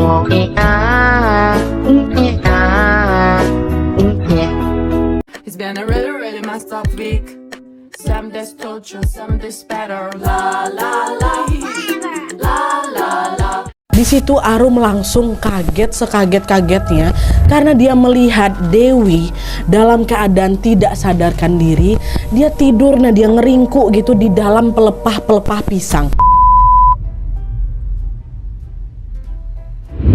It's been a really, really messed up week. Some days torture, some days better. La la la, la la la. Di situ Arum langsung kaget sekaget-kagetnya karena dia melihat Dewi dalam keadaan tidak sadarkan diri. Dia tidur, nah dia ngeringkuk gitu di dalam pelepah-pelepah pisang.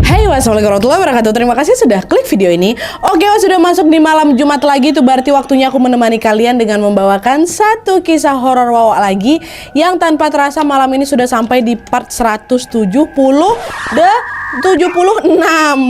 Hai, wassalamualaikum warahmatullahi wabarakatuh. Terima kasih sudah klik video ini. Oke, sudah masuk di malam Jumat lagi. Itu berarti waktunya aku menemani kalian dengan membawakan satu kisah horor Wawa lagi. Yang tanpa terasa malam ini sudah sampai di part 176.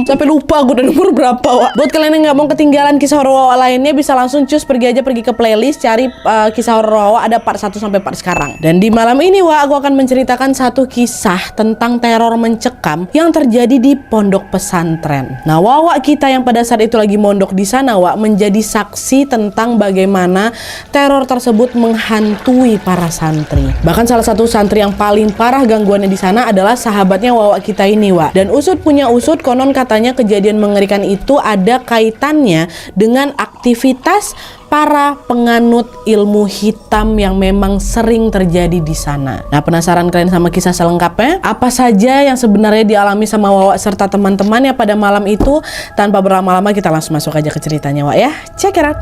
Sampai lupa gue udah nomor berapa, Wak. Buat kalian yang nggak mau ketinggalan kisah horor Wawa lainnya, bisa langsung pergi ke playlist, cari kisah horor Wawa, ada part 1 sampai part sekarang. Dan di malam ini, Wak, aku akan menceritakan satu kisah tentang teror mencekam yang terjadi di pondok pesantren. Nah, Wawa kita yang pada saat itu lagi mondok di sana, Wak, menjadi saksi tentang bagaimana teror tersebut menghantui para santri. Bahkan salah satu santri yang paling parah gangguannya di sana adalah sahabatnya Wawa kita ini, Wak. Dan usut punya usut, konon katanya kejadian mengerikan itu ada kaitannya dengan aktivitas para penganut ilmu hitam yang memang sering terjadi di sana. Nah, penasaran kalian sama kisah selengkapnya? Apa saja yang sebenarnya dialami sama Wawa serta teman-temannya pada malam itu? Tanpa berlama-lama kita langsung masuk aja ke ceritanya, Wak, ya. Check it out.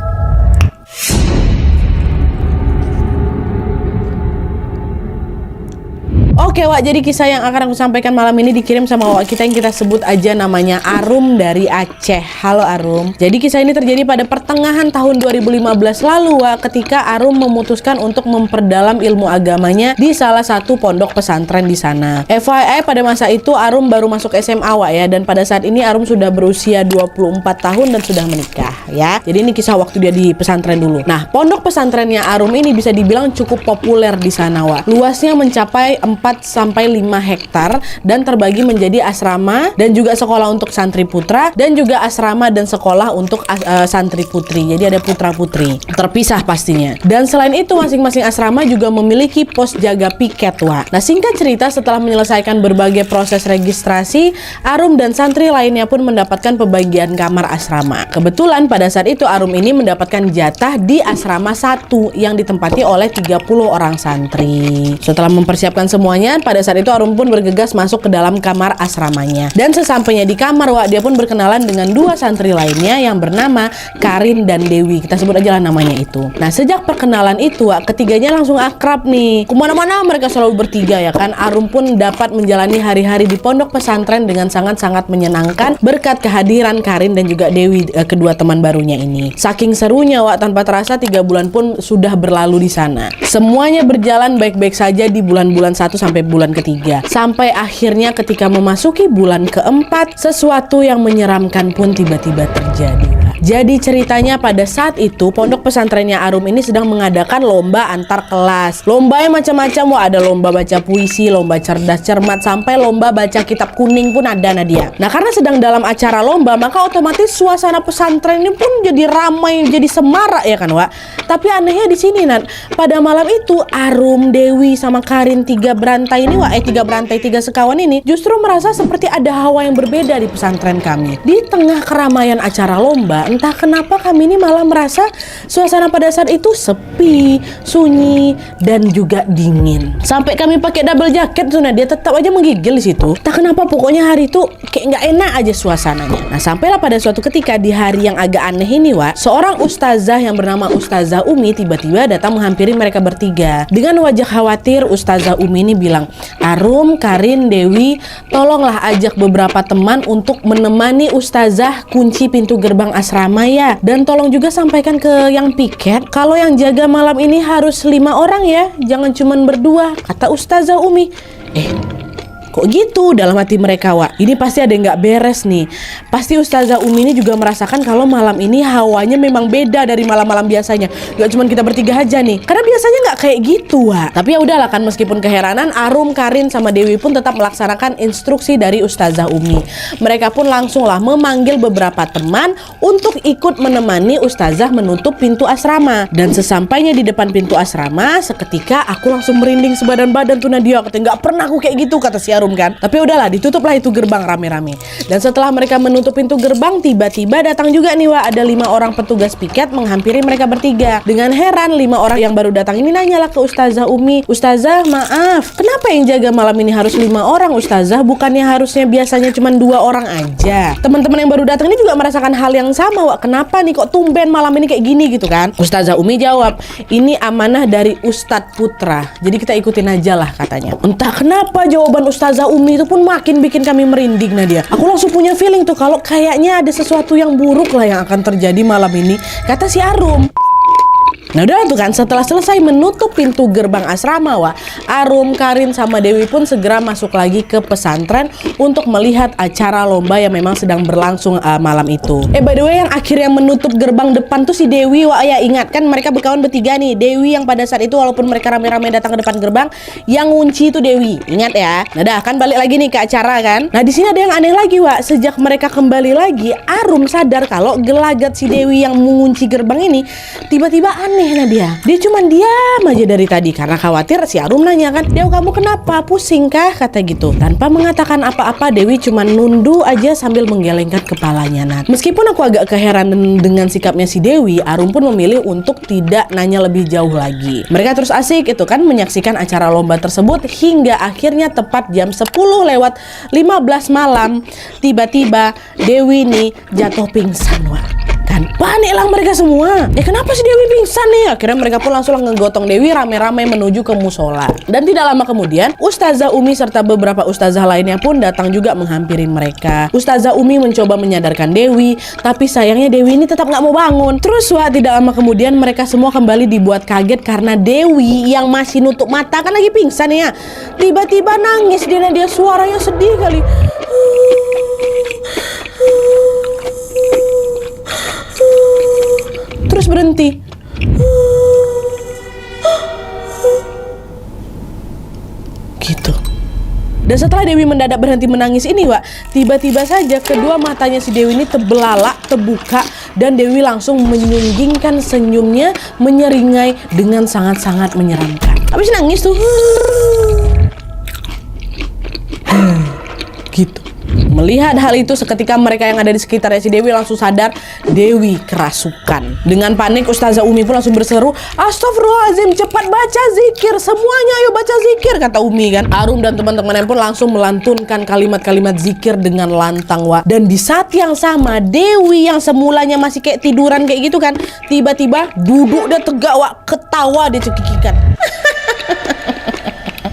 Oke, Wak, jadi kisah yang akan aku sampaikan malam ini dikirim sama Wak kita yang kita sebut aja namanya Arum dari Aceh. Halo Arum. Jadi kisah ini terjadi pada pertengahan tahun 2015 lalu, Wak, ketika Arum memutuskan untuk memperdalam ilmu agamanya di salah satu pondok pesantren di sana. FYI, pada masa itu Arum baru masuk SMA, Wak, ya, dan pada saat ini Arum sudah berusia 24 tahun dan sudah menikah, ya. Jadi ini kisah waktu dia di pesantren dulu. Nah, pondok pesantrennya Arum ini bisa dibilang cukup populer di sana, Wak. Luasnya mencapai 4-5 hektar dan terbagi menjadi asrama dan juga sekolah untuk santri putra dan juga asrama dan sekolah untuk santri putri. Jadi ada putra putri terpisah pastinya. Dan selain itu masing-masing asrama juga memiliki pos jaga piket, Wak. Nah, singkat cerita, setelah menyelesaikan berbagai proses registrasi, Arum dan santri lainnya pun mendapatkan pembagian kamar asrama. Kebetulan pada saat itu Arum ini mendapatkan jatah di asrama 1 yang ditempati oleh 30 orang santri. Setelah mempersiapkan semuanya, pada saat itu Arum pun bergegas masuk ke dalam kamar asramanya. Dan sesampainya di kamar, Wak, dia pun berkenalan dengan 2 santri lainnya yang bernama Karin dan Dewi. Kita sebut aja lah namanya itu. Nah, sejak perkenalan itu, Wak, ketiganya langsung akrab nih. Kemana-mana mereka selalu bertiga, ya kan. Arum pun dapat menjalani hari-hari di pondok pesantren dengan sangat-sangat menyenangkan berkat kehadiran Karin dan juga Dewi, kedua teman barunya ini. Saking serunya, Wak, tanpa terasa 3 bulan pun sudah berlalu di sana. Semuanya berjalan baik-baik saja di bulan-bulan 1 sampai bulan ketiga. Sampai akhirnya ketika memasuki bulan keempat, sesuatu yang menyeramkan pun tiba-tiba terjadi. Jadi ceritanya pada saat itu pondok pesantrennya Arum ini sedang mengadakan lomba antar kelas. Lombanya macam-macam, Wah, ada lomba baca puisi, lomba cerdas cermat, sampai lomba baca kitab kuning pun ada, Nadia. Nah, karena sedang dalam acara lomba, maka otomatis suasana pesantren ini pun jadi ramai, jadi semarak, ya kan, Wak. Tapi anehnya di sini, Nat, pada malam itu Arum, Dewi sama Karin, 3 berantai ini, Wak, 3 berantai 3 sekawan ini justru merasa seperti ada hawa yang berbeda di pesantren kami. Di tengah keramaian acara lomba, entah kenapa kami ini malah merasa suasana pada saat itu sepi, sunyi, dan juga dingin. Sampai kami pakai double jaket tuh, nah, dia tetap aja menggigil di situ. Tak kenapa, pokoknya hari itu kayak nggak enak aja suasananya. Nah, sampailah pada suatu ketika di hari yang agak aneh ini, Wak, seorang ustazah yang bernama Ustazah Umi tiba-tiba datang menghampiri mereka bertiga. Dengan wajah khawatir, Ustazah Umi ini bilang, Arum, Karin, Dewi, tolonglah ajak beberapa teman untuk menemani Ustazah kunci pintu gerbang asrama, ya. Dan tolong juga sampaikan ke yang piket kalau yang jaga malam ini harus 5 orang, ya. Jangan cuman berdua, kata Ustazah Umi. Kok gitu dalam hati mereka, Wak? Ini pasti ada yang nggak beres nih. Pasti Ustazah Umi ini juga merasakan kalau malam ini hawanya memang beda dari malam-malam biasanya. Gak cuma kita bertiga aja nih. Karena biasanya nggak kayak gitu, Wak. Tapi ya udahlah kan, meskipun keheranan, Arum, Karin, sama Dewi pun tetap melaksanakan instruksi dari Ustazah Umi. Mereka pun langsunglah memanggil beberapa teman untuk ikut menemani Ustazah menutup pintu asrama. Dan sesampainya di depan pintu asrama, seketika aku langsung merinding sebadan badan tuh, Nadia. Katanya, nggak pernah aku kayak gitu, kata si Arum. Arum kan. Tapi udahlah, ditutuplah itu gerbang rame-rame. Dan setelah mereka menutup pintu gerbang, tiba-tiba datang juga nih Wak, ada 5 orang petugas piket menghampiri mereka bertiga. Dengan heran, 5 orang yang baru datang ini nanyalah ke Ustazah Umi, "Ustazah, maaf, kenapa yang jaga malam ini harus 5 orang Ustazah? Bukannya harusnya biasanya cuma 2 orang aja?" Teman-teman yang baru datang ini juga merasakan hal yang sama Wak. Kenapa nih kok tumben malam ini kayak gini gitu kan? Ustazah Umi jawab, "Ini amanah dari Ustadz Putra, jadi kita ikutin aja lah," katanya. Entah kenapa jawaban Ustazah Umi itu pun makin bikin kami merinding Nadia. Aku langsung punya feeling tuh kalau kayaknya ada sesuatu yang buruk lah yang akan terjadi malam ini, kata si Arum. Nah udah tuh kan, setelah selesai menutup pintu gerbang asrama Wak, Arum, Karin, sama Dewi pun segera masuk lagi ke pesantren untuk melihat acara lomba yang memang sedang berlangsung malam itu. By the way, yang akhirnya menutup gerbang depan tuh si Dewi Wak ya. Ingat kan mereka berkawan bertiga nih. Dewi yang pada saat itu walaupun mereka rame-rame datang ke depan gerbang, yang ngunci itu Dewi. Ingat ya. Nah dah kan balik lagi nih ke acara kan. Nah di sini ada yang aneh lagi Wak. Sejak mereka kembali lagi, Arum sadar kalau gelagat si Dewi yang mengunci gerbang ini tiba-tiba aneh. Nah dia cuman diam aja dari tadi karena khawatir. Si Arum nanya kan, "Dew, kamu kenapa? Pusing kah?" kata gitu. Tanpa mengatakan apa-apa, Dewi cuman nunduk aja sambil menggelengkan kepalanya. Nah, meskipun aku agak keheranan dengan sikapnya si Dewi, Arum pun memilih untuk tidak nanya lebih jauh lagi. Mereka terus asik itu kan menyaksikan acara lomba tersebut hingga akhirnya tepat jam 10:15 malam tiba-tiba Dewi nih jatuh pingsan Wak. Dan paniklah mereka semua. Kenapa si Dewi pingsan nih? Akhirnya mereka pun langsung ngegotong Dewi rame-rame menuju ke musola. Dan tidak lama kemudian, Ustazah Umi serta beberapa ustazah lainnya pun datang juga menghampiri mereka. Ustazah Umi mencoba menyadarkan Dewi, tapi sayangnya Dewi ini tetap nggak mau bangun. Terus Wak, tidak lama kemudian mereka semua kembali dibuat kaget karena Dewi yang masih nutup mata kan lagi pingsan ya. Tiba-tiba nangis dia suaranya sedih kali. Terus berhenti. Gitu. Dan setelah Dewi mendadak berhenti menangis ini Wak, tiba-tiba saja kedua matanya si Dewi ini terbelalak, terbuka, dan Dewi langsung menyunggingkan senyumnya menyeringai dengan sangat-sangat menyeramkan. Habis nangis tuh. Gitu. Melihat hal itu, seketika mereka yang ada di sekitarnya si Dewi langsung sadar Dewi kerasukan. Dengan panik, Ustazah Umi pun langsung berseru, "Astagfirullahaladzim, cepat baca zikir, semuanya ayo baca zikir," kata Umi kan. Arum dan teman-temannya pun langsung melantunkan kalimat-kalimat zikir dengan lantang Wak. Dan di saat yang sama, Dewi yang semulanya masih kayak tiduran kayak gitu kan, tiba-tiba duduk dan tegak Wak, ketawa dia cekikikan.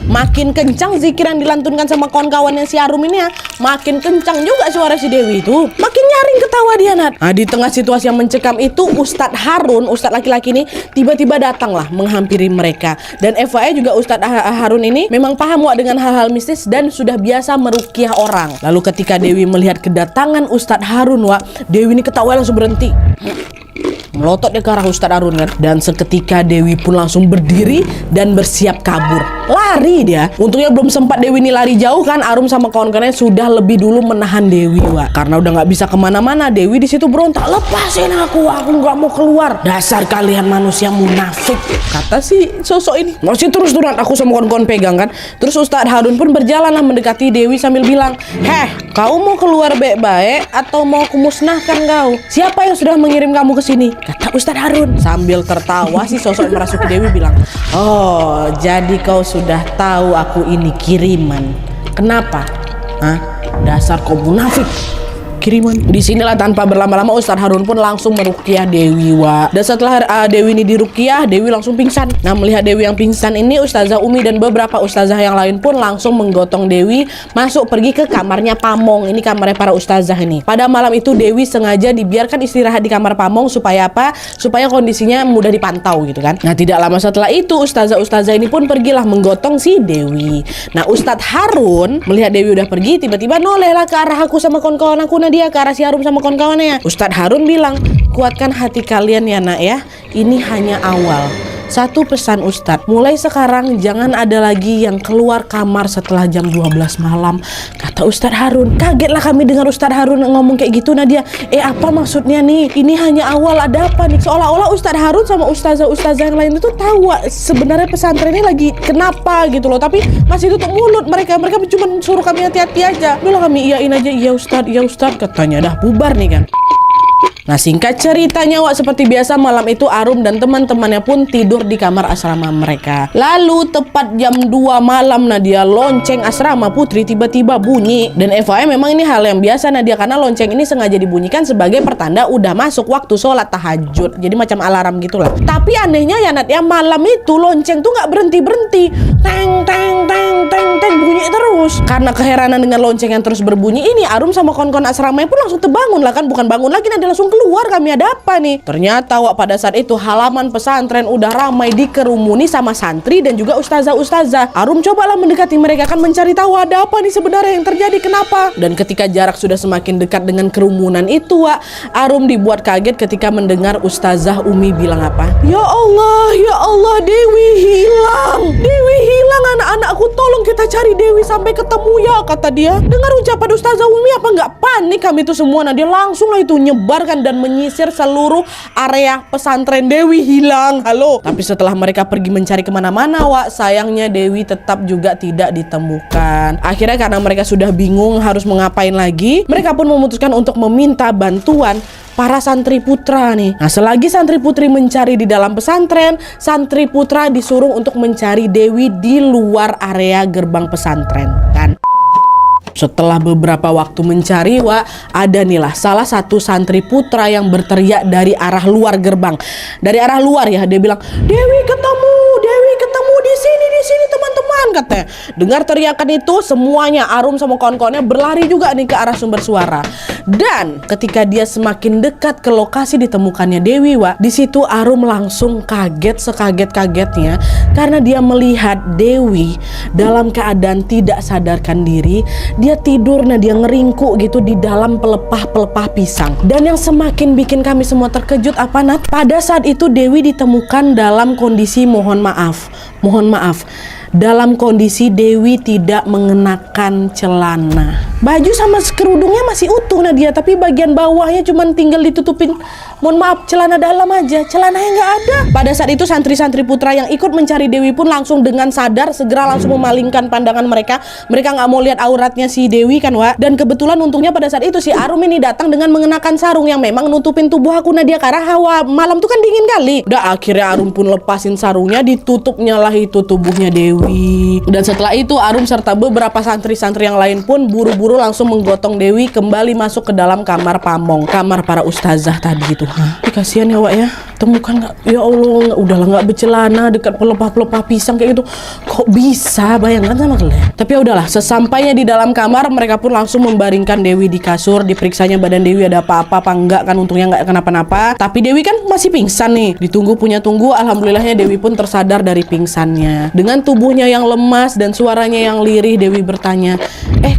Makin kencang zikir yang dilantunkan sama kawan-kawannya si Arum ini ya, makin kencang juga suara si Dewi itu. Makin nyaring ketawa dia Nat. Nah di tengah situasi yang mencekam itu, Ustadz Harun, Ustadz laki-laki ini tiba-tiba datanglah menghampiri mereka. Dan FYI juga Ustadz Harun ini memang paham Wak dengan hal-hal mistis dan sudah biasa meruqyah orang. Lalu ketika Dewi melihat kedatangan Ustadz Harun Wak, Dewi ini ketawa langsung berhenti. Melotot dia ke arah Ustadz Harun kan. Dan seketika Dewi pun langsung berdiri dan bersiap kabur. Lari dia. Untungnya belum sempat Dewi ini lari jauh kan, Arum sama kawan-kawannya sudah lebih dulu menahan Dewi Wak. Karena udah nggak bisa kemana-mana, Dewi di situ berontak, "Lepasin aku nggak mau keluar. Dasar kalian manusia munafik," kata si sosok ini. Masih terus turun aku sama kawan-kawan pegang kan. Terus Ustadz Harun pun berjalan lah mendekati Dewi sambil bilang, "Kau mau keluar baik-baik atau mau kumusnahkan kau? Siapa yang sudah mengirim kamu ke sini?" kata Ustadz Harun. Sambil tertawa si sosok yang merasuki Dewi bilang, "Oh, jadi kau sudah tahu aku ini kiriman. Kenapa? Dasar kau munafik. Kiriman." Disinilah tanpa berlama-lama Ustadz Harun pun langsung meruqyah Dewi Wak. Dan setelah Dewi ini diruqyah, Dewi langsung pingsan. Nah melihat Dewi yang pingsan ini, Ustazah Umi dan beberapa ustazah yang lain pun langsung menggotong Dewi masuk pergi ke kamarnya Pamong. Ini kamarnya para ustazah ini. Pada malam itu Dewi sengaja dibiarkan istirahat di kamar Pamong supaya apa? Supaya kondisinya mudah dipantau gitu kan. Nah tidak lama setelah itu ustazah-ustazah ini pun pergilah menggotong si Dewi. Nah Ustadz Harun melihat Dewi udah pergi, tiba-tiba nolehlah ke arah aku sama kawan-kawan aku. Dia ke arah si Arum sama kawan-kawannya. Ustadz Harun bilang, "Kuatkan hati kalian ya nak ya. Ini hanya awal. Satu pesan Ustadz, mulai sekarang jangan ada lagi yang keluar kamar setelah jam 12 malam, kata Ustadz Harun. Kagetlah kami dengar Ustadz Harun ngomong kayak gitu. Nadia, apa maksudnya nih? Ini hanya awal, ada apa nih? Seolah-olah Ustadz Harun sama ustazah-ustazah yang lain itu tahu sebenarnya pesantren ini lagi kenapa gitu loh, tapi masih tutup mulut mereka cuma suruh kami hati-hati aja. Dulu kami iyain aja, iya Ustadz, katanya dah bubar nih kan. Nah, singkat ceritanya seperti biasa malam itu Arum dan teman-temannya pun tidur di kamar asrama mereka. Lalu tepat jam 2 malam Nadia, lonceng asrama putri tiba-tiba bunyi. Dan FYI memang ini hal yang biasa Nadia, karena lonceng ini sengaja dibunyikan sebagai pertanda udah masuk waktu sholat tahajud. Jadi macam alarm gitulah. Tapi anehnya ya Nadia, malam itu lonceng tuh nggak berhenti-berhenti. Teng teng teng teng teng bunyi terus. Karena keheranan dengan lonceng yang terus berbunyi ini, Arum sama kawan-kawan asramanya pun langsung terbangun lah kan, bukan bangun lagi, Nadia langsung keluar, kami ada apa nih? Ternyata pada saat itu halaman pesantren udah ramai dikerumuni sama santri dan juga ustazah-ustazah. Arum cobalah mendekati mereka, kan mencari tahu ada apa nih sebenarnya yang terjadi, kenapa? Dan ketika jarak sudah semakin dekat dengan kerumunan itu, Arum dibuat kaget ketika mendengar Ustazah Umi bilang apa? Ya Allah, Dewi hilang, anak-anakku, tolong kita cari Dewi sampai ketemu ya, kata dia. Dengar ucapan Ustazah Umi apa nggak panik kami itu semua. Nah, dia langsung lah itu nyebarkan dan menyisir seluruh area pesantren. Dewi hilang, halo. Tapi setelah mereka pergi mencari kemana-mana, sayangnya Dewi tetap juga tidak ditemukan. Akhirnya karena mereka sudah bingung harus mengapain lagi, mereka pun memutuskan untuk meminta bantuan para santri putra nih. Nah, selagi santri putri mencari di dalam pesantren, santri putra disuruh untuk mencari Dewi di luar area gerbang pesantren kan. Setelah beberapa waktu mencari, ada nih lah salah satu santri putra yang berteriak dari arah luar gerbang. Dari arah luar ya, dia bilang, Dewi ketemu di sini teman-teman, katanya. Dengar teriakan itu, semuanya Arum sama kawan-kawannya berlari juga nih ke arah sumber suara. Dan ketika dia semakin dekat ke lokasi ditemukannya Dewi, di situ Arum langsung kaget sekaget-kagetnya karena dia melihat Dewi dalam keadaan tidak sadarkan diri. Dia tidur, dia ngeringkuk gitu di dalam pelepah-pelepah pisang. Dan yang semakin bikin kami semua terkejut apa, Nat? Pada saat itu Dewi ditemukan dalam kondisi mohon maaf, dalam kondisi Dewi tidak mengenakan celana. Baju sama kerudungnya masih utuh Nadia, tapi bagian bawahnya cuma tinggal ditutupin, mohon maaf, celana dalam aja, celananya nggak ada. Pada saat itu santri-santri putra yang ikut mencari Dewi pun langsung dengan sadar segera langsung memalingkan pandangan mereka. Mereka nggak mau lihat auratnya si Dewi kan, Dan kebetulan untungnya pada saat itu si Arum ini datang dengan mengenakan sarung yang memang nutupin tubuh aku Nadia, karena hawa malam tuh kan dingin kali. Udah akhirnya Arum pun lepasin sarungnya, ditutupnya lah itu tubuhnya Dewi. Dan setelah itu Arum serta beberapa santri-santri yang lain pun buru-buru langsung menggotong Dewi kembali masuk ke dalam kamar pamong, kamar para ustazah tadi itu. Kasihan ya ya, temukan nggak? Ya Allah, udahlah nggak bercelana dekat pelepah-pelepah pisang kayak gitu. Kok bisa? Bayangkan sama kalian. Tapi ya udahlah, sesampainya di dalam kamar mereka pun langsung membaringkan Dewi di kasur. Diperiksanya badan Dewi ada apa-apa apa enggak kan, untungnya nggak kenapa-napa. Tapi Dewi kan masih pingsan nih. Ditunggu alhamdulillahnya Dewi pun tersadar dari pingsannya. Dengan tubuhnya yang lemas dan suaranya yang lirih, Dewi bertanya,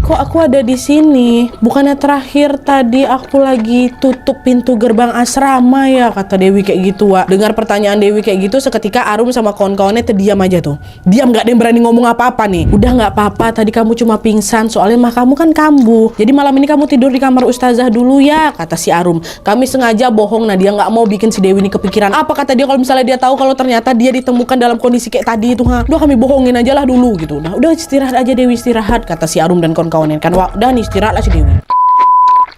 kok aku ada di sini? Bukannya terakhir tadi aku lagi tutup pintu gerbang asrama ya, kata Dewi kayak gitu. Dengar pertanyaan Dewi kayak gitu, seketika Arum sama kawan-kawannya terdiam aja tuh. Diam, nggak ada yang berani ngomong apa-apa nih. Udah nggak apa-apa, tadi kamu cuma pingsan, soalnya mah kamu kan kambuh. Jadi malam ini kamu tidur di kamar ustazah dulu ya, kata si Arum. Kami sengaja bohong, dia nggak mau bikin si Dewi ini kepikiran. Apa kata dia kalau misalnya dia tahu kalau ternyata dia ditemukan dalam kondisi kayak tadi itu, Udah kami bohongin aja lah dulu gitu. Udah istirahat aja Dewi, istirahat, kata si Arum dan kawan-kawannya kan. Udah nih istirahat lah si Dewi.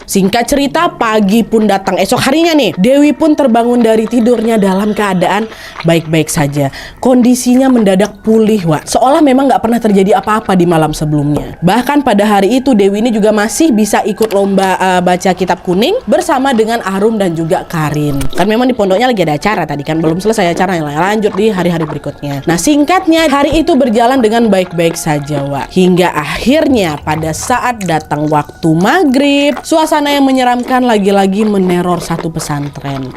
Singkat cerita, pagi pun datang esok harinya nih. Dewi pun terbangun dari tidurnya dalam keadaan baik-baik saja. Kondisinya mendadak pulih, seolah memang nggak pernah terjadi apa-apa di malam sebelumnya. Bahkan pada hari itu Dewi ini juga masih bisa ikut lomba baca kitab kuning bersama dengan Arum dan juga Karin. Kan memang di pondoknya lagi ada acara tadi kan, belum selesai acara, yang lanjut di hari-hari berikutnya. Nah, singkatnya hari itu berjalan dengan baik-baik saja, Hingga akhirnya pada saat datang waktu maghrib, suasana suasana yang menyeramkan lagi-lagi meneror satu pesantren.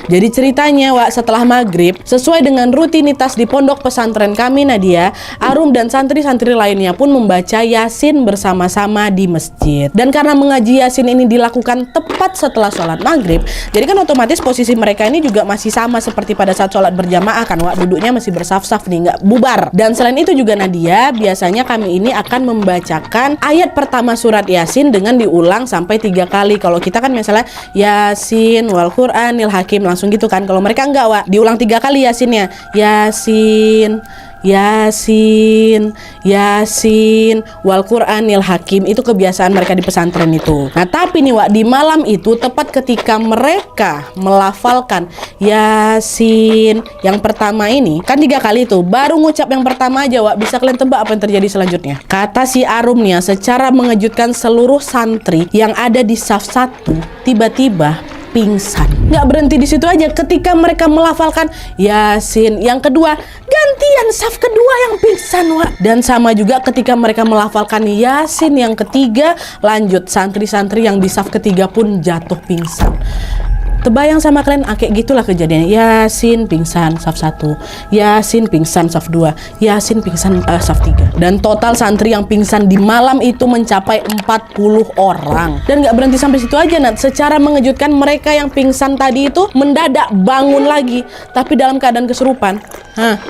Jadi ceritanya, Wak, setelah maghrib, sesuai dengan rutinitas di pondok pesantren kami, Nadia, Arum dan santri-santri lainnya pun membaca Yasin bersama-sama di masjid. Dan karena mengaji Yasin ini dilakukan tepat setelah sholat maghrib, jadi kan otomatis posisi mereka ini juga masih sama seperti pada saat sholat berjamaah kan, Wak, duduknya masih bersaf-saf nih, nggak bubar. Dan selain itu juga, Nadia, biasanya kami ini akan membacakan ayat pertama surat Yasin dengan diulang sampai 3 kali. Kalau kita kan misalnya Yasin wal Qur'anil Hakim langsung gitu kan. Kalau mereka enggak, Wak, diulang 3 kali Yasinnya. Yasin, Yasin, Yasin wal Qur'anil Hakim. Itu kebiasaan mereka di pesantren itu. Nah tapi nih, Wak, di malam itu tepat ketika mereka melafalkan Yasin yang pertama ini, kan 3 kali tuh, baru ngucap yang pertama aja, Wak, bisa kalian tebak apa yang terjadi selanjutnya? Kata si Arum nih, secara mengejutkan seluruh santri yang ada di saf 1 tiba-tiba pingsan. Nggak berhenti di situ aja, ketika mereka melafalkan Yasin yang kedua, gantian saf kedua yang pingsan, Wak. Dan sama juga ketika mereka melafalkan Yasin yang ketiga, lanjut santri-santri yang di saf ketiga pun jatuh pingsan. Terbayang sama kalian, kayak gitulah kejadiannya. Yasin pingsan saf 1, Yasin pingsan saf 2, Yasin pingsan saf 3. Dan total santri yang pingsan di malam itu mencapai 40 orang. Dan gak berhenti sampai situ aja, Nat. Secara mengejutkan, mereka yang pingsan tadi itu mendadak bangun lagi, tapi dalam keadaan kesurupan.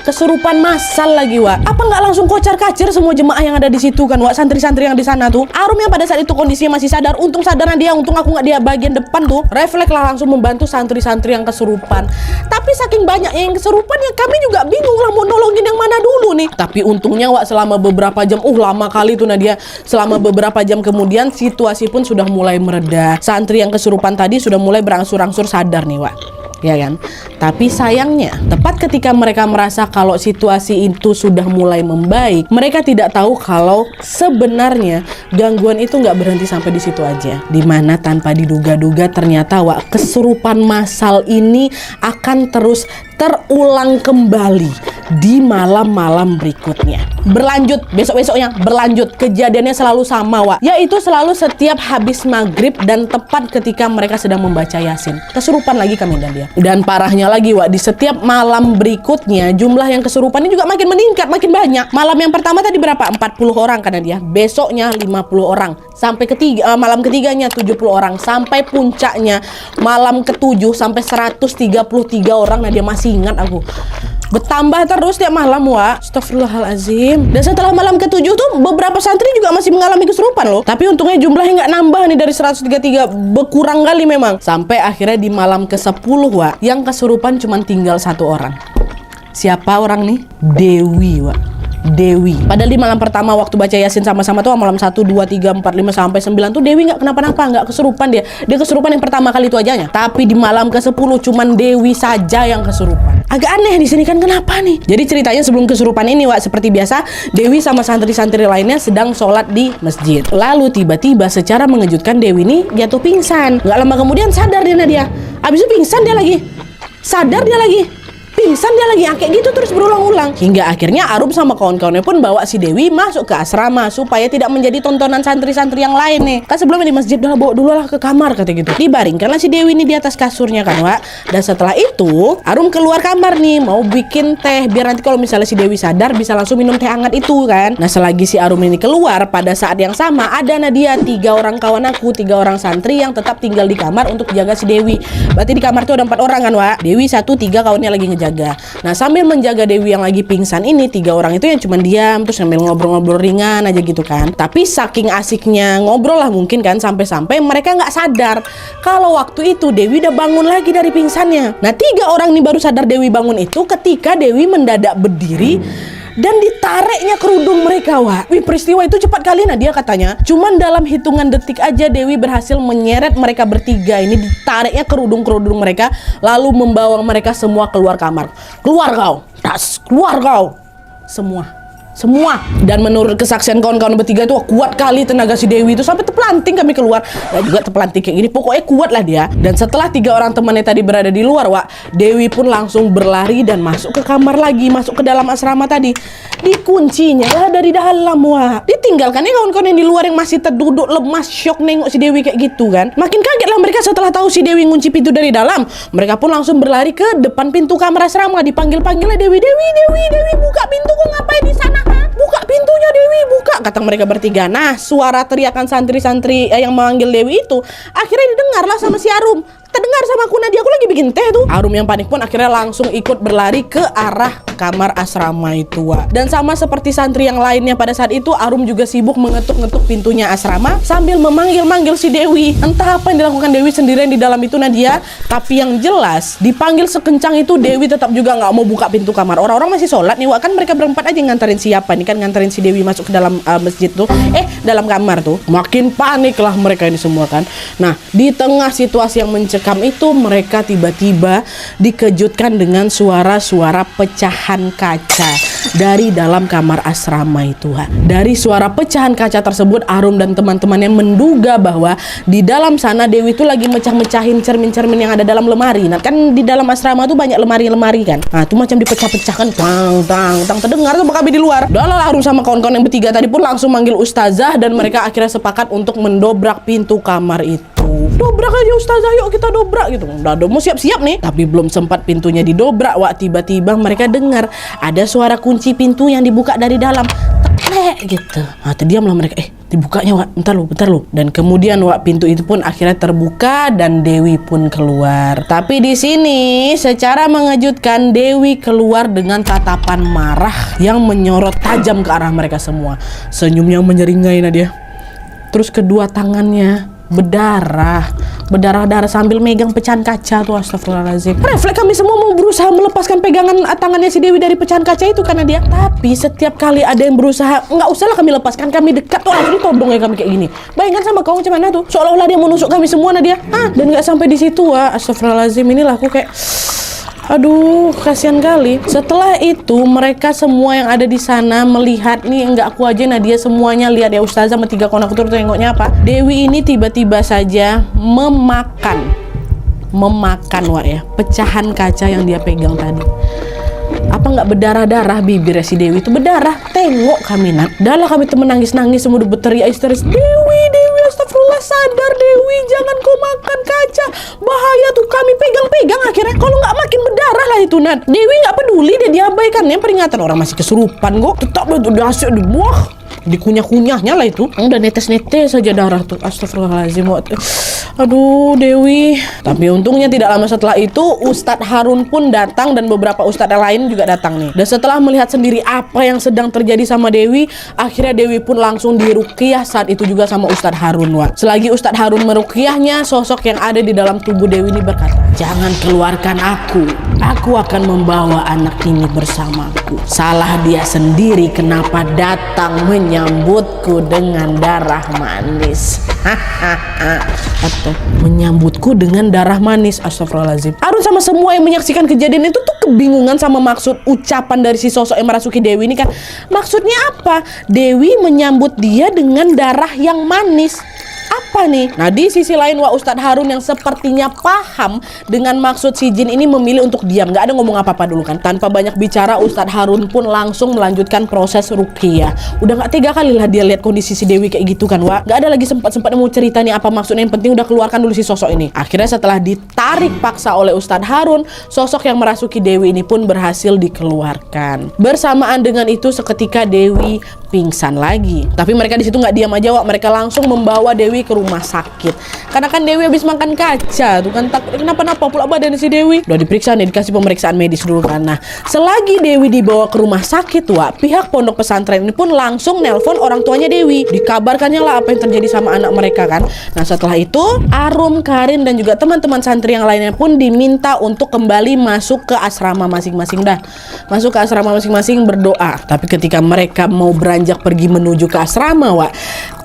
Kesurupan massal lagi, Wak. Apa nggak langsung kocar-kacir semua jemaah yang ada di situ kan, Wak? Santri-santri yang di sana tuh. Arum yang pada saat itu kondisinya masih sadar, untung sadarnya dia, untung aku nggak dia bagian depan tuh. Refleks lah langsung membantu santri-santri yang kesurupan. Tapi saking banyak yang kesurupan ya kami juga bingung lah mau nolongin yang mana dulu nih. Tapi untungnya, Wak, selama beberapa jam, lama kali tuh Nadia. Selama beberapa jam kemudian situasi pun sudah mulai mereda. Santri yang kesurupan tadi sudah mulai berangsur-angsur sadar nih, Wak. Ya kan? Tapi sayangnya, tepat ketika mereka merasa kalau situasi itu sudah mulai membaik, mereka tidak tahu kalau sebenarnya gangguan itu nggak berhenti sampai di situ aja. Dimana tanpa diduga-duga ternyata, Wak, kesurupan massal ini akan terus terulang kembali di malam-malam berikutnya. Berlanjut, besok-besoknya berlanjut. Kejadiannya selalu sama, Wak. Yaitu selalu setiap habis maghrib dan tepat ketika mereka sedang membaca Yasin. Kesurupan lagi kami dan dia. Dan parahnya lagi, Wak, di setiap malam berikutnya jumlah yang kesurupan ini juga makin meningkat, makin banyak. Malam yang pertama tadi berapa? 40 orang karena dia. Besoknya 50 orang. Sampai malam ketiganya 70 orang. Sampai puncaknya malam ke-7 sampai 133 orang. Nah dia masih ingat aku. Bertambah terus tiap malam, Wak. Astagfirullahalazim. Dan setelah malam ke-7 tuh beberapa santri juga masih mengalami kesurupan loh. Tapi untungnya jumlahnya nggak nambah nih dari 133, berkurang kali memang. Sampai akhirnya di malam ke-10, Wak, yang kesurupan cuma tinggal 1 orang. Siapa orang nih? Dewi, Wak. Dewi. Padahal di malam pertama waktu baca Yasin sama-sama tuh malam 1, 2, 3, 4, 5 sampai 9 tuh Dewi nggak kenapa-napa, nggak kesurupan dia. Dia kesurupan yang pertama kali itu ajanya. Tapi di malam ke-10 cuman Dewi saja yang kesurupan. Agak aneh di sini kan, kenapa nih? Jadi ceritanya sebelum kesurupan ini, Wak, seperti biasa Dewi sama santri-santri lainnya sedang sholat di masjid. Lalu tiba-tiba secara mengejutkan Dewi ini jatuh pingsan. Nggak lama kemudian sadar dia. Abis itu pingsan dia lagi. Sadar dia lagi. Pingsan dia lagi, kayak gitu terus berulang-ulang. Hingga akhirnya Arum sama kawan-kawannya pun bawa si Dewi masuk ke asrama supaya tidak menjadi tontonan santri-santri yang lain nih. Kan sebelumnya di masjid udah bawa dulu lah ke kamar kata gitu. Dibaringkanlah si Dewi ini di atas kasurnya kan, Wak. Dan setelah itu Arum keluar kamar nih mau bikin teh biar nanti kalau misalnya si Dewi sadar bisa langsung minum teh hangat itu kan. Nah selagi si Arum ini keluar, pada saat yang sama ada Nadia, 3 orang kawan aku, 3 orang santri yang tetap tinggal di kamar untuk jaga si Dewi. Berarti di kamar tuh ada 4 orang kan, Wak. Dewi 1, 3 kawannya lagi ngejaga. Nah sambil menjaga Dewi yang lagi pingsan ini, 3 orang itu yang cuma diam terus sambil ngobrol-ngobrol ringan aja gitu kan. Tapi saking asiknya ngobrol lah mungkin kan, sampai-sampai mereka nggak sadar kalau waktu itu Dewi udah bangun lagi dari pingsannya. Nah 3 orang ini baru sadar Dewi bangun itu ketika Dewi mendadak berdiri dan ditariknya kerudung mereka, Wak. Wih, peristiwa itu cepat kali Nadia katanya. Cuman dalam hitungan detik aja Dewi berhasil menyeret mereka bertiga ini, ditariknya kerudung-kerudung mereka, lalu membawa mereka semua keluar kamar. Keluar kau, tas, keluar kau. Semua semua. Dan menurut kesaksian kawan-kawan bertiga itu kuat kali tenaga si Dewi itu, sampai terpelanting kami keluar. Dan juga terpelanting kayak gini, pokoknya kuat lah dia. Dan setelah 3 orang temannya tadi berada di luar, Wak, Dewi pun langsung berlari dan masuk ke kamar lagi, masuk ke dalam asrama tadi. Dikuncinya lah dari dalam, Wak. Ditinggalkannya kawan-kawan yang di luar yang masih terduduk lemas, shock nengok si Dewi kayak gitu kan. Makin kaget lah mereka setelah tahu si Dewi ngunci pintu dari dalam. Mereka pun langsung berlari ke depan pintu kamar asrama. Dipanggil-panggilnya Dewi, buka pintu, kok ngapain di sana? Buka pintunya Dewi, buka, kata mereka bertiga. Nah, suara teriakan santri-santri yang memanggil Dewi itu akhirnya didengarlah sama si Arum. Terdengar sama aku, Nadia, aku lagi bikin teh tuh. Arum yang panik pun akhirnya langsung ikut berlari ke arah kamar asrama itu, Wak. Dan sama seperti santri yang lainnya pada saat itu, Arum juga sibuk mengetuk-ngetuk pintunya asrama sambil memanggil-manggil si Dewi. Entah apa yang dilakukan Dewi sendirian di dalam itu, Nadia. Tapi yang jelas, dipanggil sekencang itu, Dewi tetap juga nggak mau buka pintu kamar. Orang-orang masih sholat nih, Wak. Kan mereka berempat aja nganterin siapa nih, kan nganterin si Dewi masuk ke dalam masjid tuh. Dalam kamar tuh. Makin panik lah mereka ini semua kan. Nah, di tengah situasi yang mencekam itu, mereka tiba-tiba dikejutkan dengan suara-suara pecahan kaca dari dalam kamar asrama itu. Dari suara pecahan kaca tersebut, Arum dan teman-temannya menduga bahwa di dalam sana Dewi itu lagi mecah-mecahin cermin-cermin yang ada dalam lemari. Nah, kan di dalam asrama tuh banyak lemari-lemari kan. Nah, itu macam dipecah-pecahkan, tang terdengar tuh kami di luar. Udah Arum sama kawan-kawan yang bertiga tadi pun langsung manggil ustazah dan mereka akhirnya sepakat untuk mendobrak pintu kamar itu. Dobrak aja ustazah, yuk kita dobrak gitu. Udah mau siap-siap nih. Tapi belum sempat pintunya didobrak, Wak, tiba-tiba mereka dengar ada suara kunci pintu yang dibuka dari dalam. Teklek gitu. Nah, terdiamlah mereka. Dibukanya, Wak. Bentar lu. Dan kemudian, Wak, pintu itu pun akhirnya terbuka dan Dewi pun keluar. Tapi di sini secara mengejutkan Dewi keluar dengan tatapan marah yang menyorot tajam ke arah mereka semua. Senyumnya menyeringai, Nadia. Terus kedua tangannya berdarah sambil megang pecahan kaca tuh. Astagfirullahaladzim. Refleks kami semua mau berusaha melepaskan pegangan tangannya si Dewi dari pecahan kaca itu karena dia. Tapi setiap kali ada yang berusaha, nggak usahlah kami lepaskan, kami dekat tuh langsung ditodong ya kami kayak gini. Bayangkan sama kau macam mana tuh, seolah-olah dia menusuk kami semua, Nadia. Dan nggak sampai di situ, Wak. Astagfirullahaladzim, inilah aku kayak aduh, kasihan kali. Setelah itu mereka semua yang ada di sana melihat nih, enggak aku aja, Nadia semuanya lihat ya, ustazah sama 3 kawan aku tuh tengoknya apa. Dewi ini tiba-tiba saja memakan Wak ya, pecahan kaca yang dia pegang tadi. Apa nggak berdarah-darah bibirnya si Dewi itu berdarah. Tengok kami, Nat. Dah lah kami temen nangis-nangis, semua udah berteriak histeris. Dewi, astagfirullah, sadar Dewi, jangan kau makan kaca, bahaya tuh. Kami pegang-pegang akhirnya, kalau nggak makin berdarah lah itu, Nat. Dewi nggak peduli, dia diabaikannya peringatan orang masih kesurupan kok. Tetap udah asyik buah. Dikunyah-kunyahnya lah itu. Udah netes-netes saja darah tuh. Astagfirullahaladzim. Aduh, Dewi. Tapi untungnya tidak lama setelah itu Ustadz Harun pun datang dan beberapa ustadz lain juga datang nih. Dan setelah melihat sendiri apa yang sedang terjadi sama Dewi, akhirnya Dewi pun langsung diruqyah saat itu juga sama Ustadz Harun, Wak. Selagi Ustadz Harun meruqyahnya, sosok yang ada di dalam tubuh Dewi ini berkata, "Jangan keluarkan aku. Aku akan membawa anak ini bersamaku. Salah dia sendiri kenapa datang menyambutku dengan darah manis." Atau menyambutku dengan darah manis. Astagfirullahaladzim. Arun sama semua yang menyaksikan kejadian itu tuh kebingungan sama maksud ucapan dari si sosok yang merasuki Dewi ini kan. Maksudnya apa? Dewi menyambut dia dengan darah yang manis. Apa nih? Nah, di sisi lain, Wak, Ustadz Harun yang sepertinya paham dengan maksud si jin ini memilih untuk diam, nggak ada ngomong apa-apa dulu kan. Tanpa banyak bicara, Ustadz Harun pun langsung melanjutkan proses ruqyah. Udah nggak 3 kali lah dia lihat kondisi si Dewi kayak gitu kan, Wak. Nggak ada lagi sempat-sempatnya mau cerita nih apa maksudnya, yang penting udah keluarkan dulu si sosok ini. Akhirnya setelah ditarik paksa oleh Ustadz Harun, sosok yang merasuki Dewi ini pun berhasil dikeluarkan. Bersamaan dengan itu seketika Dewi pingsan lagi. Tapi mereka di situ nggak diam aja, Wak. Mereka langsung membawa Dewi ke rumah sakit. Karena kan Dewi habis makan kaca tuh kan, takut kenapa-napa pula badan si Dewi. Udah diperiksa nih, dikasih pemeriksaan medis dulu kan. Nah, selagi Dewi dibawa ke rumah sakit, Wak, pihak pondok pesantren ini pun langsung nelpon orang tuanya Dewi. Dikabarkannya lah apa yang terjadi sama anak mereka kan. Nah, setelah itu Arum, Karin dan juga teman-teman santri yang lainnya pun diminta untuk kembali masuk ke asrama masing-masing. Masuk ke asrama masing-masing berdoa. Tapi ketika mereka mau beranjak pergi menuju ke asrama, Wak,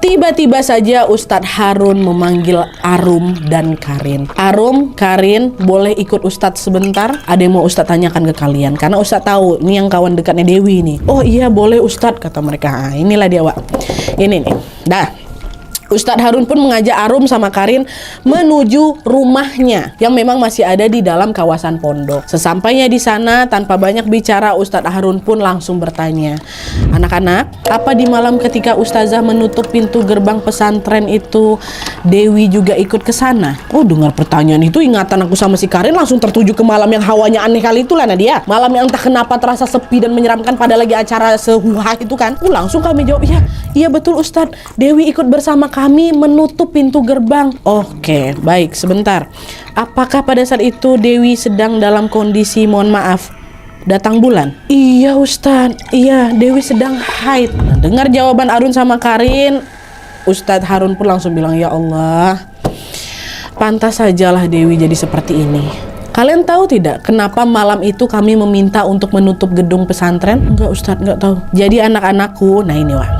tiba-tiba saja Ustadz Harun memanggil Arum dan Karin. Arum, Karin, boleh ikut Ustadz sebentar? Ada yang mau Ustadz tanyakan ke kalian. Karena Ustadz tahu, ini yang kawan dekatnya Dewi nih. Oh iya boleh Ustadz, kata mereka. Inilah dia, Wak. Ini nih. Dah. Ustadz Harun pun mengajak Arum sama Karin menuju rumahnya yang memang masih ada di dalam kawasan pondok. Sesampainya di sana, tanpa banyak bicara, Ustadz Harun pun langsung bertanya, anak-anak, apa di malam ketika Ustazah menutup pintu gerbang pesantren itu, Dewi juga ikut ke sana? Oh, dengar pertanyaan itu, ingatan aku sama si Karin langsung tertuju ke malam yang hawanya aneh kali itulah Nadia. Malam yang entah kenapa terasa sepi dan menyeramkan pada lagi acara sehuha itu kan. Langsung kami jawab, iya betul Ustadz, Dewi ikut bersama kami menutup pintu gerbang. Oke, baik, sebentar. Apakah pada saat itu Dewi sedang dalam kondisi, mohon maaf, datang bulan? Iya Ustadz, iya, Dewi sedang haid. Nah, dengar jawaban Arun sama Karin, Ustadz Harun pun langsung bilang, ya Allah, pantas sajalah Dewi jadi seperti ini. Kalian tahu tidak kenapa malam itu kami meminta untuk menutup gedung pesantren? Enggak Ustadz, enggak tahu. Jadi anak-anakku, nah ini Wak,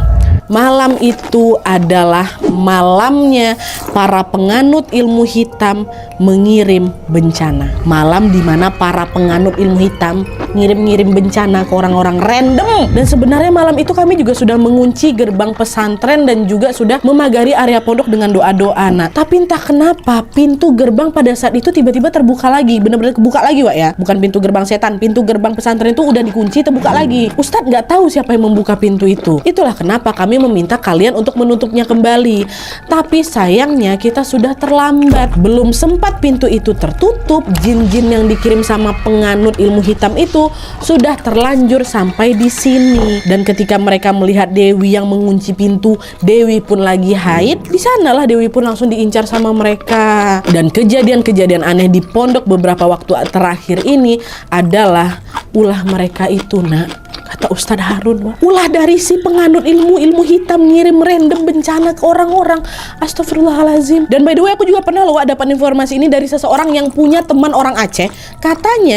malam itu adalah malamnya para penganut ilmu hitam mengirim bencana. Malam dimana para penganut ilmu hitam ngirim-ngirim bencana ke orang-orang random. Dan sebenarnya malam itu kami juga sudah mengunci gerbang pesantren dan juga sudah memagari area pondok dengan doa-doa. Nah, tapi entah kenapa pintu gerbang pada saat itu tiba-tiba terbuka lagi. Benar-benar kebuka lagi Wak ya. Bukan pintu gerbang setan, pintu gerbang pesantren itu udah dikunci, terbuka lagi. Ustadz nggak tahu siapa yang membuka pintu itu. Itulah kenapa kami meminta kalian untuk menutupnya kembali. Tapi sayangnya kita sudah terlambat. Belum sempat pintu itu tertutup, jin-jin yang dikirim sama penganut ilmu hitam itu sudah terlanjur sampai di sini. Dan ketika mereka melihat Dewi yang mengunci pintu, Dewi pun lagi haid, di sanalah Dewi pun langsung diincar sama mereka. Dan kejadian-kejadian aneh di pondok beberapa waktu terakhir ini adalah ulah mereka itu, Nak. Kata Ustadz Harun, ulah dari si penganut ilmu hitam ngirim random bencana ke orang-orang. Astagfirullahalazim. Dan by the way, aku juga pernah loh dapat informasi ini dari seseorang yang punya teman orang Aceh. Katanya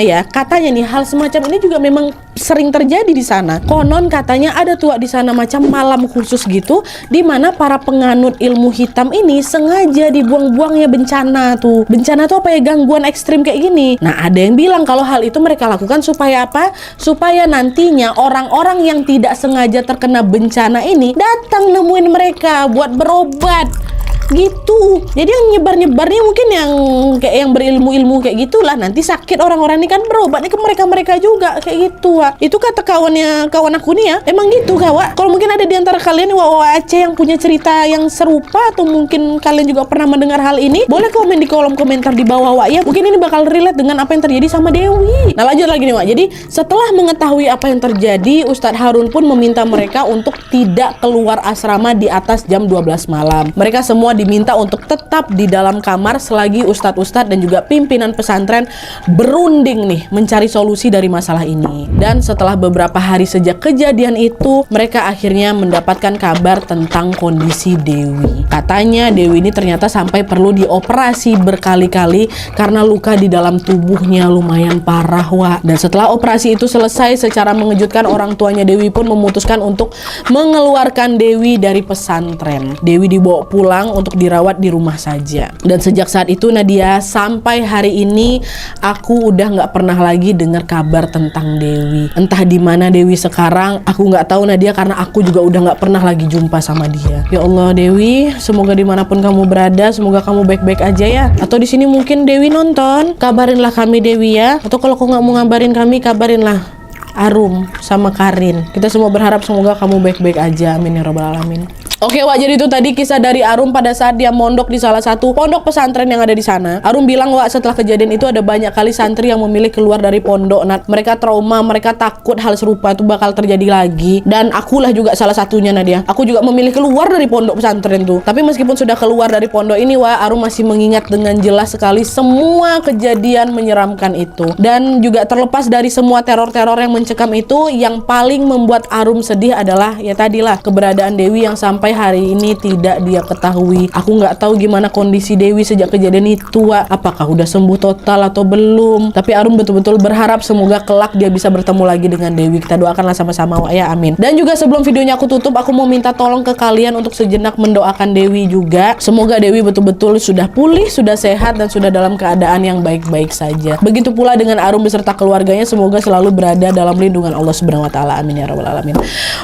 nih hal semacam ini juga memang sering terjadi di sana. Konon katanya ada tuh di sana macam malam khusus gitu, di mana para penganut ilmu hitam ini sengaja dibuang-buangnya bencana tuh. Bencana tuh apa ya, gangguan ekstrim kayak gini. Nah, ada yang bilang kalau hal itu mereka lakukan supaya apa? Supaya nantinya orang-orang yang tidak sengaja terkena bencana ini datang nemuin mereka buat berobat gitu. Jadi yang nyebar-nyebarnya mungkin yang kayak yang berilmu-ilmu kayak gitulah, nanti sakit orang-orang ini kan berobatnya ke mereka-mereka juga kayak gitu, Wak. Itu kata kawan aku nih ya, emang gitu Wak. Kalau mungkin ada di antara kalian Wak Aceh yang punya cerita yang serupa, atau mungkin kalian juga pernah mendengar hal ini, boleh komen di kolom komentar di bawah Wak ya. Mungkin ini bakal relate dengan apa yang terjadi sama Dewi. Nah, lanjut lagi nih Wak. Jadi setelah mengetahui apa yang terjadi, Ustadz Harun pun meminta mereka untuk tidak keluar asrama di atas jam 12 malam. Mereka semua diminta untuk tetap di dalam kamar selagi ustadz-ustadz dan juga pimpinan pesantren berunding nih mencari solusi dari masalah ini. Dan setelah beberapa hari sejak kejadian itu, mereka akhirnya mendapatkan kabar tentang kondisi Dewi. Katanya Dewi ini ternyata sampai perlu dioperasi berkali-kali karena luka di dalam tubuhnya lumayan parah, Wak. Dan setelah operasi itu selesai, secara mengejutkan orang tuanya Dewi pun memutuskan untuk mengeluarkan Dewi dari pesantren. Dewi dibawa pulang untuk dirawat di rumah saja. Dan sejak saat itu Nadia, sampai hari ini aku udah nggak pernah lagi dengar kabar tentang Dewi. Entah di mana Dewi sekarang, aku nggak tahu Nadia, karena aku juga udah nggak pernah lagi jumpa sama dia. Ya Allah Dewi, semoga dimanapun kamu berada, semoga kamu baik-baik aja ya. Atau di sini mungkin Dewi nonton, kabarinlah kami Dewi ya. Atau kalau kau nggak mau ngabarin kami, kabarinlah Arum sama Karin. Kita semua berharap semoga kamu baik-baik aja, amin ya rabbal alamin. Oke Wak, jadi itu tadi kisah dari Arum pada saat dia mondok di salah satu pondok pesantren yang ada di sana. Arum bilang Wak, setelah kejadian itu ada banyak kali santri yang memilih keluar dari pondok. Nah, mereka trauma, mereka takut hal serupa itu bakal terjadi lagi. Dan akulah juga salah satunya Nadia. Aku juga memilih keluar dari pondok pesantren tuh. Tapi meskipun sudah keluar dari pondok ini Wak, Arum masih mengingat dengan jelas sekali semua kejadian menyeramkan itu. Dan juga terlepas dari semua teror-teror yang mencekam itu, yang paling membuat Arum sedih adalah ya tadilah keberadaan Dewi yang sampai sampai hari ini tidak dia ketahui. Aku nggak tahu gimana kondisi Dewi sejak kejadian itu, Wak. Apakah udah sembuh total atau belum? Tapi Arum betul-betul berharap semoga kelak dia bisa bertemu lagi dengan Dewi. Kita doakanlah sama-sama, Wak, ya, amin. Dan juga sebelum videonya aku tutup, aku mau minta tolong ke kalian untuk sejenak mendoakan Dewi juga. Semoga Dewi betul-betul sudah pulih, sudah sehat, dan sudah dalam keadaan yang baik-baik saja. Begitu pula dengan Arum beserta keluarganya, semoga selalu berada dalam lindungan Allah Subhanahu wa taala. Amin ya rabbal alamin.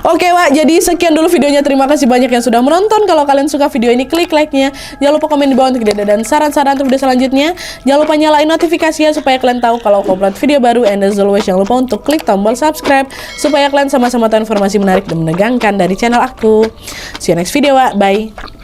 Oke, Wak, jadi sekian dulu videonya. Terima kasih banyak yang sudah menonton. Kalau kalian suka video ini, klik like-nya. Jangan lupa komen di bawah untuk ide dan saran-saran untuk video selanjutnya. Jangan lupa nyalain notifikasinya supaya kalian tahu kalau aku upload video baru. And as always, jangan lupa untuk klik tombol subscribe supaya kalian sama-sama tahu informasi menarik dan menegangkan dari channel aku. See you next video, Wak. Bye.